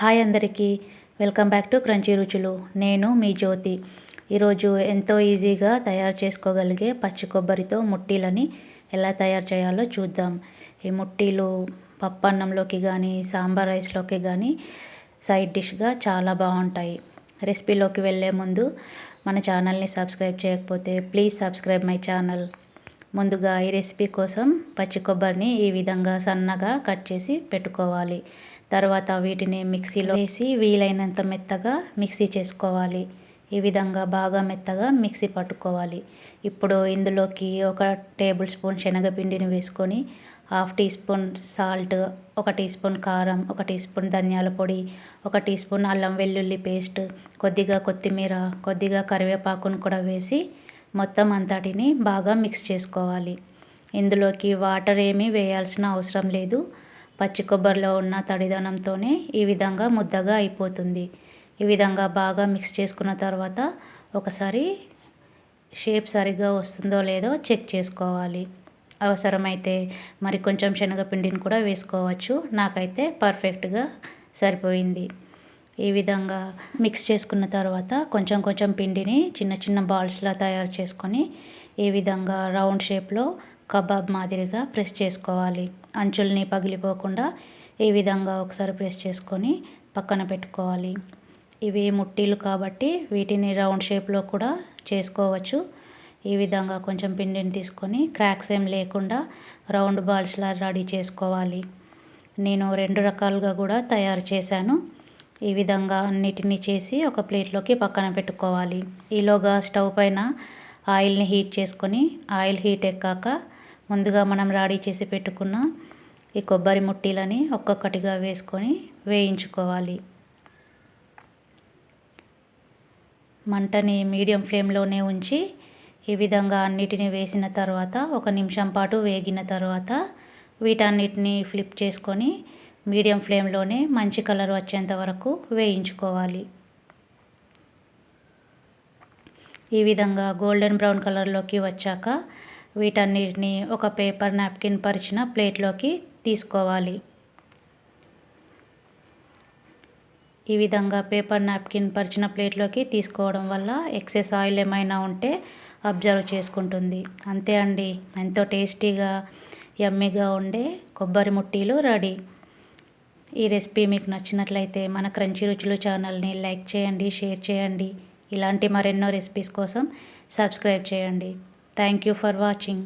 Hi అందరికీ, welcome back to crunchy రుచులు. నేను మీ జ్యోతి. ఈరోజు ఎంతో ఈజీగా తయారు చేసుకోగలిగే పచ్చి కొబ్బరితో ముట్టీలని ఎలా తయారు చేయాలో చూద్దాం. ఈ ముట్టీలు పప్పన్నంలోకి కానీ సాంబార్ రైస్లోకి కానీ సైడ్ డిష్గా చాలా బాగుంటాయి. రెసిపీలోకి వెళ్ళే ముందు మన ఛానల్ని సబ్స్క్రైబ్ చేయకపోతే ప్లీజ్ సబ్స్క్రైబ్ మై ఛానల్. ముందుగా ఈ రెసిపీ కోసం పచ్చి కొబ్బరిని ఈ విధంగా సన్నగా కట్ చేసి పెట్టుకోవాలి. తర్వాత వీటిని మిక్సీలో వేసి వీలైనంత మెత్తగా మిక్సీ చేసుకోవాలి. ఈ విధంగా బాగా మెత్తగా మిక్సీ పట్టుకోవాలి. ఇప్పుడు ఇందులోకి 1 టేబుల్ స్పూన్ శనగపిండిని వేసుకొని, 1/2 teaspoon salt, 1 teaspoon కారం, 1 టీ స్పూన్ ధనియాల పొడి, 1 టీ స్పూన్ అల్లం వెల్లుల్లి పేస్ట్, కొద్దిగా కొత్తిమీర, కొద్దిగా కరివేపాకును కూడా వేసి మొత్తం అంతటిని బాగా మిక్స్ చేసుకోవాలి. ఇందులోకి వాటర్ ఏమీ వేయాల్సిన అవసరం లేదు. పచ్చి కొబ్బరిలో ఉన్న తడిదనంతోనే ఈ విధంగా ముద్దగా అయిపోతుంది. ఈ విధంగా బాగా మిక్స్ చేసుకున్న తర్వాత ఒకసారి షేప్ సరిగ్గా వస్తుందో లేదో చెక్ చేసుకోవాలి. అవసరమైతే మరి కొంచెం శనగపిండిని కూడా వేసుకోవచ్చు. నాకైతే పర్ఫెక్ట్గా సరిపోయింది. ఈ విధంగా మిక్స్ చేసుకున్న తర్వాత కొంచెం కొంచెం పిండిని చిన్న చిన్న బాల్స్లా తయారు చేసుకొని ఈ విధంగా రౌండ్ షేప్లో కబాబ్ మాదిరిగా ప్రెస్ చేసుకోవాలి. అంచుల్ని పగిలిపోకుండా ఈ విధంగా ఒకసారి ప్రెస్ చేసుకొని పక్కన పెట్టుకోవాలి. ఇవి ముట్టీలు కాబట్టి వీటిని రౌండ్ షేప్లో కూడా చేసుకోవచ్చు. ఈ విధంగా కొంచెం పిండిని తీసుకొని క్రాక్స్ ఏం లేకుండా రౌండ్ బాల్స్లా రెడీ చేసుకోవాలి. నేను 2 రకాలుగా కూడా తయారు చేశాను. ఈ విధంగా అన్నిటినీ చేసి ఒక ప్లేట్లోకి పక్కన పెట్టుకోవాలి. ఈలోగా స్టవ్ పైన ఆయిల్ని హీట్ చేసుకొని, ఆయిల్ హీట్ ఎక్కాక ముందుగా మనం రెడీ చేసి పెట్టుకున్న ఈ కొబ్బరి ముట్టీలని ఒక్కొక్కటిగా వేసుకొని వేయించుకోవాలి. మంటని మీడియం ఫ్లేమ్లోనే ఉంచి ఈ విధంగా అన్నిటిని వేసిన తర్వాత 1 నిమిషం పాటు వేగిన తర్వాత వీటన్నిటిని ఫ్లిప్ చేసుకొని మీడియం ఫ్లేమ్లోనే మంచి కలర్ వచ్చేంత వరకు వేయించుకోవాలి. ఈ విధంగా గోల్డెన్ బ్రౌన్ కలర్లోకి వచ్చాక వీటన్నిటిని ఒక పేపర్ నాప్కిన్ పరిచిన ప్లేట్లోకి తీసుకోవాలి. ఈ విధంగా పేపర్ నాప్కిన్ పరిచిన ప్లేట్లోకి తీసుకోవడం వల్ల ఎక్సెస్ ఆయిల్ ఏమైనా ఉంటే అబ్జర్వ్ చేసుకుంటుంది. అంతే అండి, ఎంతో టేస్టీగా యమ్మీగా ఉండే కొబ్బరి ముట్టీలు రెడీ. ఈ రెసిపీ మీకు నచ్చినట్లయితే మన క్రంచీ రుచులు ఛానల్ని లైక్ చేయండి, షేర్ చేయండి. ఇలాంటి మరెన్నో రెసిపీస్ కోసం సబ్స్క్రైబ్ చేయండి. Thank you for watching.